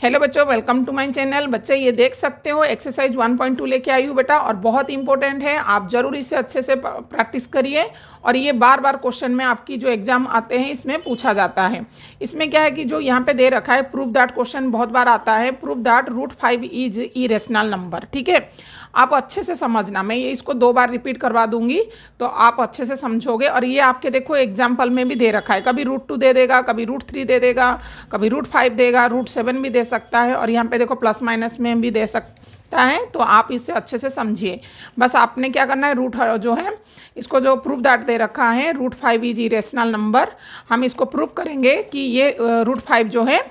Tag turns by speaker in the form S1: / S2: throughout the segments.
S1: Hello बच्चों, welcome to my channel. बच्चे ये देख सकते हो एक्सरसाइज 1.2 लेके आई हूँ बेटा, और बहुत इंपॉर्टेंट है। आप जरूर इसे अच्छे से प्रैक्टिस करिए, और ये बार बार क्वेश्चन में आपकी जो एग्जाम आते हैं इसमें पूछा जाता है। इसमें क्या है कि जो यहाँ पे दे रखा है प्रूफ दैट, क्वेश्चन बहुत बार आता है, proof that √5 is irrational number. ठीक है, आप अच्छे से समझना, मैं ये इसको 2 बार रिपीट करवा दूंगी तो आप अच्छे से समझोगे। और ये आपके देखो एग्जाम्पल में भी दे रखा है, कभी √2 दे देगा, कभी √3 दे देगा, कभी √5 देगा, √7 भी दे सकता है, और यहाँ पे देखो प्लस माइनस में भी दे सकता है। तो आप इसे अच्छे से समझिए। बस आपने क्या करना है, रूट जो है इसको जो प्रूफ दैट दे रखा है √5 इज इरेशनल नंबर, हम इसको प्रूफ करेंगे कि ये √5 जो है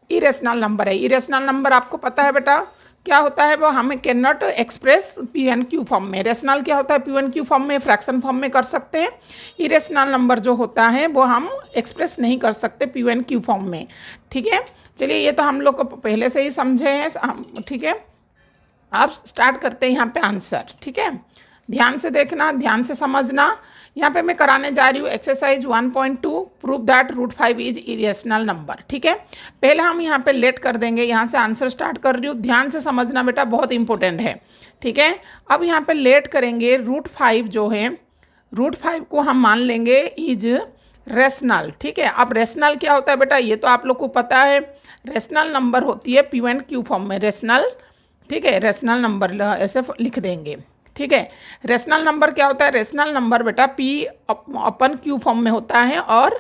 S1: इरेशनल नंबर है। इरेशनल नंबर आपको पता है बेटा क्या होता है, वो हमें can not express P&Q form में। रेशनल क्या होता है, P&Q फॉर्म में, फ्रैक्शन फॉर्म में कर सकते हैं। इरेशनल नंबर जो होता है वो हम एक्सप्रेस नहीं कर सकते P&Q फॉर्म में। ठीक है, चलिए ये तो हम लोग को पहले से ही समझे हैं। ठीक है, आप स्टार्ट करते हैं यहाँ पे आंसर। ठीक है, ध्यान से देखना, ध्यान से समझना। यहाँ पे मैं कराने जा रही हूँ exercise 1.2, proof that √5 is irrational number. ठीक है, पहले हम यहाँ पे लेट कर देंगे, यहाँ से आंसर स्टार्ट कर रही हूँ, ध्यान से समझना बेटा, बहुत इंपॉर्टेंट है। ठीक है, अब यहाँ पे लेट करेंगे, √5 जो है, √5 को हम मान लेंगे इज रेशनल। ठीक है, अब रेशनल क्या होता है बेटा, ये तो आप लोग को पता है। रेशनल नंबर होती है P&Q फॉर्म में, रेशनल। ठीक है, रेशनल नंबर ऐसे लिख देंगे। ठीक है, रेशनल नंबर क्या होता है, रेशनल नंबर बेटा P/Q फॉर्म में होता है, और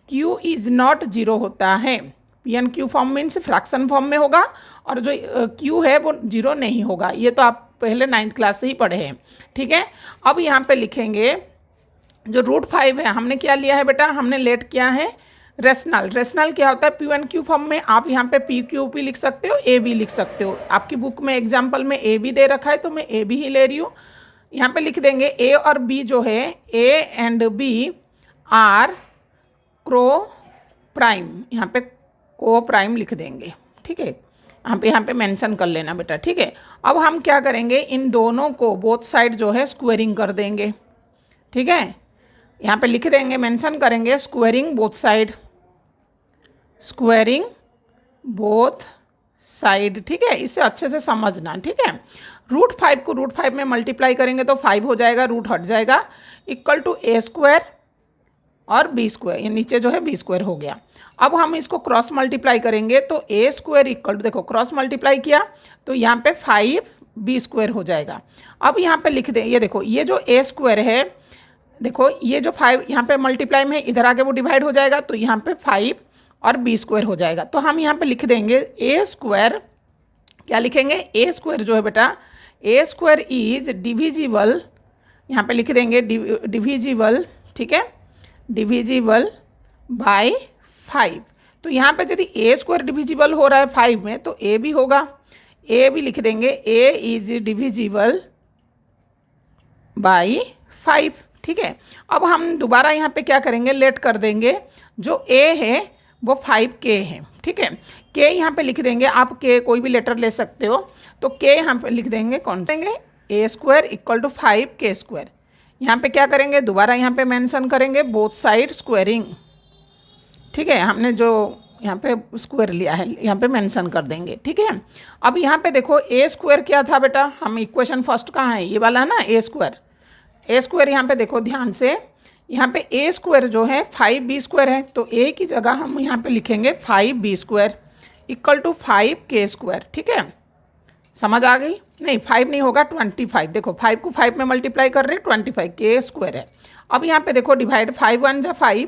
S1: Q इज़ नॉट 0 होता है। P&Q form means fraction form में होगा, और जो Q है वो 0 नहीं होगा। ये तो आप पहले 9th क्लास से ही पढ़े हैं। ठीक है, अब यहाँ पे लिखेंगे जो √5 है, हमने क्या लिया है बेटा, हमने लेट किया है रेशनल। रेशनल क्या होता है P&Q फॉर्म में, आप यहाँ पे PQ भी लिख सकते हो, A भी लिख सकते हो। आपकी बुक में एग्जाम्पल में A भी दे रखा है तो मैं A भी ही ले रही हूँ। यहाँ पे लिख देंगे A और B जो है, A and B are coprime, यहाँ पे को प्राइम लिख देंगे। ठीक है, यहाँ पे मेंशन कर लेना बेटा। ठीक है, अब हम क्या करेंगे, इन दोनों को बोथ साइड जो है स्क्वेयरिंग कर देंगे। ठीक है, यहाँ पे लिख देंगे, मेंशन करेंगे squaring both side, squaring both side. ठीक है, इसे अच्छे से समझना। ठीक है, √5 को √5 में मल्टीप्लाई करेंगे तो 5 हो जाएगा, रूट हट जाएगा, इक्वल टू A² और B², ये नीचे जो है B² हो गया। अब हम इसको क्रॉस मल्टीप्लाई करेंगे तो A² इक्वल टू, देखो क्रॉस मल्टीप्लाई किया तो यहाँ पे 5B² हो जाएगा। अब यहाँ पे लिख दें, ये देखो ये जो A² है, देखो ये जो 5 यहाँ पे मल्टीप्लाई में है, इधर आके वो डिवाइड हो जाएगा, तो यहाँ पे 5 और B² हो जाएगा। तो हम यहाँ पे लिख देंगे A², क्या लिखेंगे, A² जो है बेटा, A² इज डिविजिबल, यहाँ पे लिख देंगे डिविजिबल। ठीक है, डिविजिबल बाय 5। तो यहाँ पे यदि A² डिविजिबल हो रहा है 5 में तो A भी होगा, A भी लिख देंगे, A इज डिविजिबल बाय 5। ठीक है, अब हम दोबारा यहाँ पे क्या करेंगे, लेट कर देंगे, जो A है वो 5K है। ठीक है, K यहाँ पे लिख देंगे, आप K कोई भी लेटर ले सकते हो, तो K यहाँ पे लिख देंगे, कौन देंगे, A² इक्वल टू 5K²। यहाँ पे क्या करेंगे, दोबारा यहाँ पे मेंशन करेंगे बोथ साइड स्क्वेयरिंग। ठीक है, हमने जो यहाँ पे स्क्वायर लिया है यहाँ पे मेंशन कर देंगे। ठीक है, अब यहाँ पे देखो A² क्या था बेटा, हम इक्वेशन फर्स्ट कहाँ है, ये वाला है ना A²। यहाँ पे देखो ध्यान से, यहाँ पे A² जो है 5B² है, तो A की जगह हम यहाँ पे लिखेंगे 5B² इक्वल टू 5K²। ठीक है, समझ आ गई, नहीं 5 नहीं होगा, 25। देखो 5 को 5 में मल्टीप्लाई कर रहे हैं, 25 K² है। अब यहाँ पे देखो डिवाइड, 5 1 जा 5,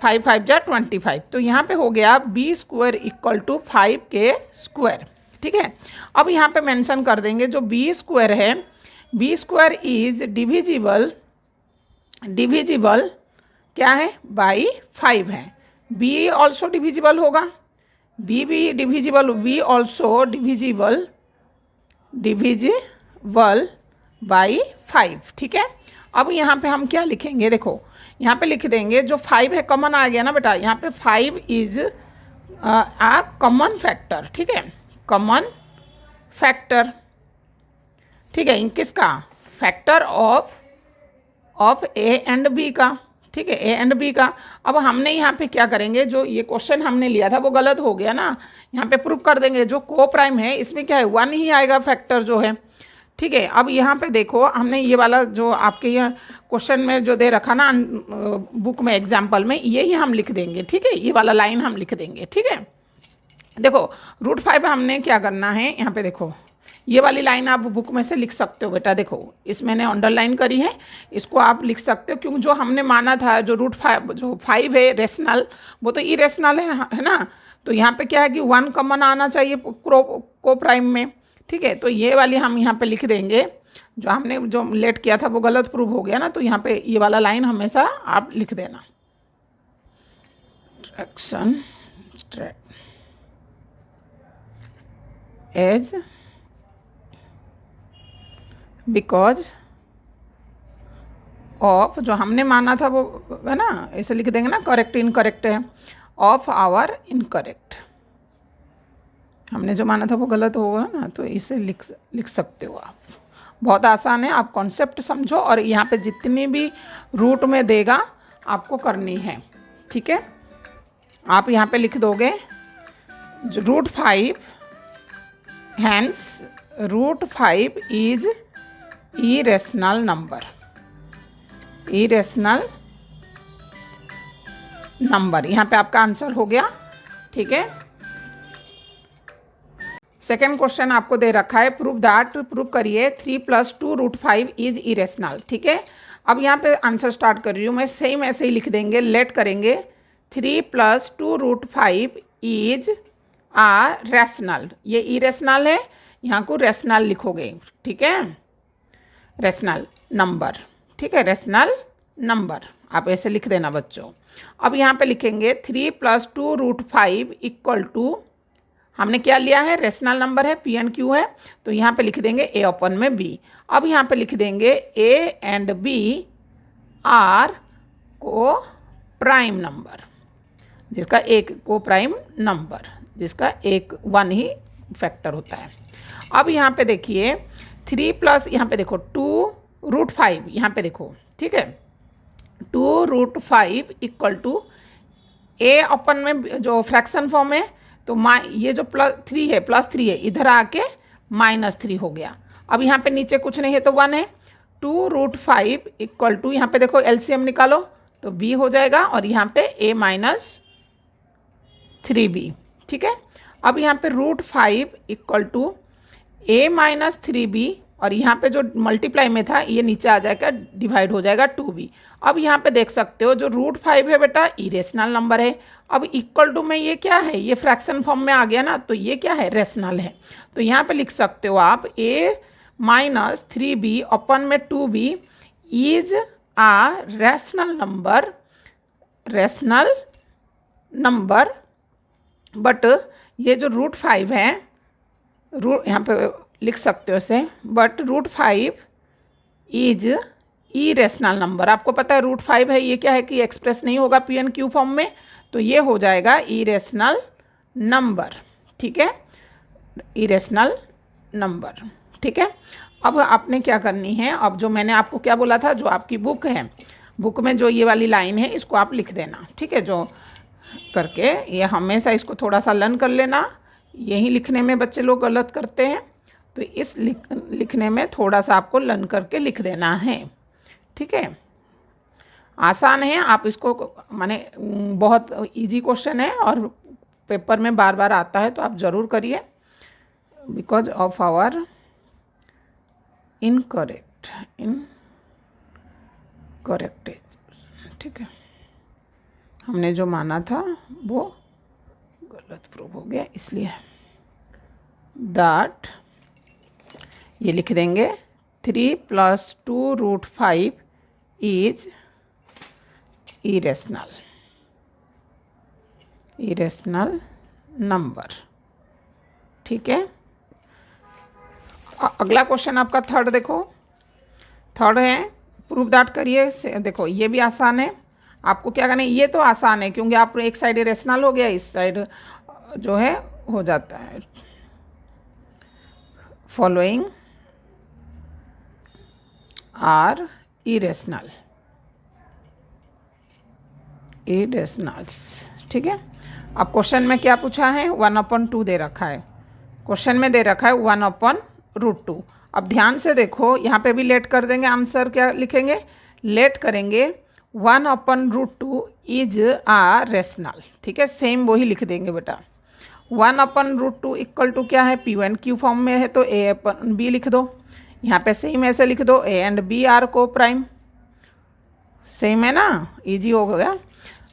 S1: 5 5 जा 25, तो यहाँ पे हो गया B² इक्वल टू 5K²। ठीक है, अब यहाँ पे मेंशन कर देंगे जो B² है, B² इज डिविजिबल क्या है, बाई 5 है। B ऑल्सो डिविजिबल होगा, B भी divisible, B also divisible by 5। ठीक है, अब यहाँ पे हम क्या लिखेंगे, देखो यहाँ पे लिख देंगे, जो 5 है कॉमन आ गया ना बेटा, यहाँ पे 5 इज आ कॉमन फैक्टर। ठीक है, कॉमन फैक्टर। ठीक है, किसका, factor of A and B का। ठीक है, ए एंड बी का। अब हमने यहाँ पे क्या करेंगे, जो ये क्वेश्चन हमने लिया था वो गलत हो गया ना, यहाँ पे प्रूफ कर देंगे। जो को प्राइम है इसमें क्या है, 1 ही आएगा फैक्टर जो है। ठीक है, अब यहाँ पे देखो हमने ये वाला जो आपके यहाँ क्वेश्चन में जो दे रखा ना बुक में एग्जाम्पल में, ये ही हम लिख देंगे। ठीक है, ये वाला लाइन हम लिख देंगे। ठीक है, देखो √5 हमने क्या करना है, यहाँ पे देखो ये वाली लाइन आप बुक में से लिख सकते हो बेटा। देखो इसमें मैंने अंडरलाइन करी है, इसको आप लिख सकते हो, क्योंकि जो हमने माना था जो √5 जो 5 है रेशनल, वो तो इरेशनल है ना। तो यहाँ पे क्या है कि 1 कॉमन आना चाहिए को प्राइम में। ठीक है, तो ये वाली हम यहाँ पे लिख देंगे। जो हमने जो लेट किया था वो गलत प्रूव हो गया ना, तो यहाँ पे ये वाला लाइन हमेशा आप लिख देना। ट्रैक्शन एज बिकॉज ऑफ, जो हमने माना था वो है ना, ऐसे लिख देंगे ना, करेक्ट इनकरेक्ट है, ऑफ आवर इनकरेक्ट। हमने जो माना था वो गलत होगा ना, तो इसे लिख सकते हो आप। बहुत आसान है, आप कॉन्सेप्ट समझो और यहाँ पे जितनी भी रूट में देगा आपको करनी है। ठीक है, आप यहाँ पे लिख दोगे √5, hence √5 is irrational number. Irrational number, यहाँ पे आपका आंसर हो गया। ठीक है, सेकेंड क्वेश्चन आपको दे रखा है, प्रूव करिए 3 + 2 √5 इज इरेशनल। ठीक है, अब यहाँ पे आंसर स्टार्ट कर रही हूँ मैं, सेम ऐसे ही लिख देंगे, लेट करेंगे 3 + 2 √5 इज रैशनल। ये इरेशनल है, यहाँ को रैशनल लिखोगे। ठीक है, रैशनल नंबर। ठीक है, रैशनल नंबर आप ऐसे लिख देना बच्चों। अब यहाँ पे लिखेंगे 3 + 2 √5 = हमने क्या लिया है, रैशनल नंबर है, पी एंड क्यू है, तो यहाँ पे लिख देंगे ए ओपन में बी। अब यहाँ पे लिख देंगे ए एंड बी आर को प्राइम नंबर, जिसका एक को प्राइम नंबर, जिसका 1 ही फैक्टर होता है। अब यहाँ पे देखिए 3 + यहाँ पे देखो 2 √5, यहाँ पे देखो। ठीक है, 2 √5 = ए ओपन में जो फ्रैक्शन फॉर्म है, तो ये जो +3 है, +3 है, इधर आके -3 हो गया। अब यहाँ पे नीचे कुछ नहीं है तो 1 है। 2 √5 = यहाँ पे देखो एलसीएम निकालो तो b हो जाएगा, और यहाँ पे a - 3b। ठीक है, अब यहाँ पे √5 = a - 3b, और यहाँ पे जो मल्टीप्लाई में था ये नीचे आ जाएगा, डिवाइड हो जाएगा 2b। अब यहाँ पे देख सकते हो जो √5 है बेटा इरेशनल नंबर है। अब इक्वल टू में ये क्या है, ये फ्रैक्शन फॉर्म में आ गया ना, तो ये क्या है, रेशनल है। तो यहाँ पे लिख सकते हो आप a - 3b ओपन में 2b is rational number. But ये जो √5 है, यहाँ पे लिख सकते हो इसे, बट √5 इज इरेशनल नंबर। आपको पता है √5 है, ये क्या है कि एक्सप्रेस नहीं होगा पी एन क्यू फॉर्म में, तो ये हो जाएगा इरेशनल नंबर। ठीक है, इरेशनल नंबर। ठीक है, अब आपने क्या करनी है, अब जो मैंने आपको क्या बोला था, जो आपकी बुक है, बुक में जो ये वाली लाइन है इसको आप लिख देना। ठीक है, जो करके ये हमेशा इसको थोड़ा सा लर्न कर लेना। यही लिखने में बच्चे लोग गलत करते हैं, तो इस लिखने में थोड़ा सा आपको लर्न करके लिख देना है। ठीक है, आसान है, आप इसको माने बहुत इजी क्वेश्चन है और पेपर में बार बार आता है, तो आप ज़रूर करिए। Because of our incorrect. ठीक है, हमने जो माना था वो गलत प्रूव हो गया, इसलिए दैट ये लिख देंगे 3 + 2 √5 इज इरेशनल नंबर। ठीक है, अगला क्वेश्चन आपका थर्ड देखो, थर्ड है प्रूव दैट करिए। देखो ये भी आसान है, आपको क्या करना है, ये तो आसान है क्योंकि आप एक साइड इरेशनल हो गया, इस साइड जो है हो जाता है। Following are irrational. इरेशनल्स। ठीक है, अब क्वेश्चन में क्या पूछा है, 1/2 दे रखा है, क्वेश्चन में दे रखा है 1/√2। अब ध्यान से देखो, यहाँ पे भी लेट कर देंगे, आंसर क्या लिखेंगे, लेट करेंगे 1/√2 इज आ रेशनल। ठीक है, सेम वही लिख देंगे बेटा। 1/√2 इक्वल टू क्या है, P1Q फॉर्म में है तो A/B लिख दो। यहाँ पे सेम ऐसे लिख दो, A एंड B आर को प्राइम, सेम है ना, इजी हो गया।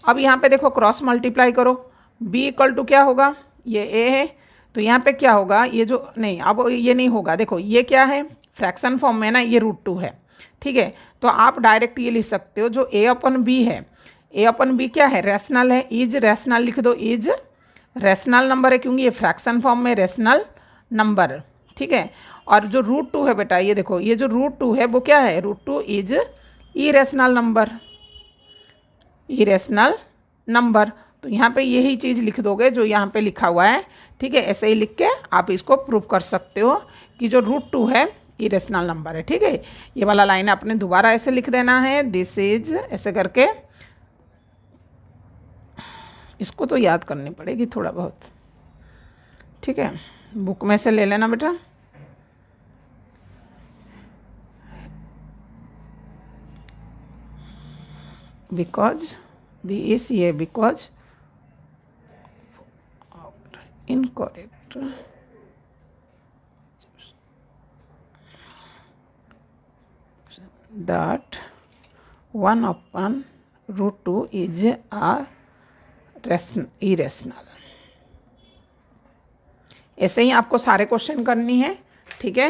S1: अब यहाँ पे देखो क्रॉस मल्टीप्लाई करो, B इक्वल टू क्या होगा, ये A है तो यहाँ पे क्या होगा, ये जो नहीं, अब ये नहीं होगा, देखो ये क्या है, फ्रैक्शन फॉर्म में ना, ये √2 है। ठीक है, तो आप डायरेक्ट ये लिख सकते हो, जो A/B है, A/B क्या है, रैशनल है, इज रैशनल लिख दो, इज रैशनल नंबर है क्योंकि ये फ्रैक्शन फॉर्म में रैशनल नंबर। ठीक है, और जो √2 है बेटा, ये देखो ये जो √2 है वो क्या है, √2 is irrational number, irrational number. तो यहाँ पे यही चीज़ लिख दोगे जो यहाँ पे लिखा हुआ है। ठीक है, ऐसे ही लिख के आप इसको प्रूव कर सकते हो कि जो √2 है इरेशनल नंबर है। ठीक है, ये वाला लाइन आपने दोबारा ऐसे लिख देना है, दिस इज, ऐसे करके इसको तो याद करनी पड़ेगी थोड़ा बहुत। ठीक है, बुक में से ले लेना बेटा। बिकॉज बी इज ये, because incorrect that 1/√2 is a irrational। ऐसे ही आपको सारे क्वेश्चन करनी है। ठीक है,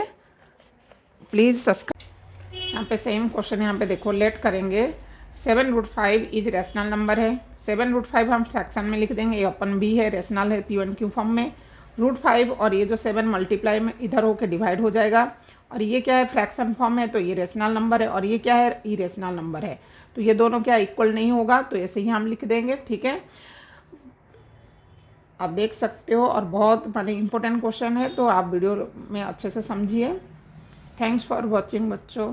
S1: प्लीज़ सब्सक्राइब। यहाँ पे सेम क्वेश्चन, यहाँ पे देखो लेट करेंगे, 7√5 इज रैशनल नंबर है, 7√5 हम फ्रैक्शन में लिख देंगे, A/B है, रैशनल है, P1Q फॉर्म में, √5 और ये जो 7 मल्टीप्लाई में इधर होके डिवाइड हो जाएगा, और ये क्या है, फ्रैक्शन फॉर्म है तो ये रैशनल नंबर है, और ये क्या है, इरेशनल नंबर है, तो ये दोनों क्या इक्वल नहीं होगा, तो ऐसे ही हम लिख देंगे। ठीक है, आप देख सकते हो, और बहुत माने इंपॉर्टेंट क्वेश्चन है, तो आप वीडियो में अच्छे से समझिए। थैंक्स फॉर वॉचिंग बच्चों।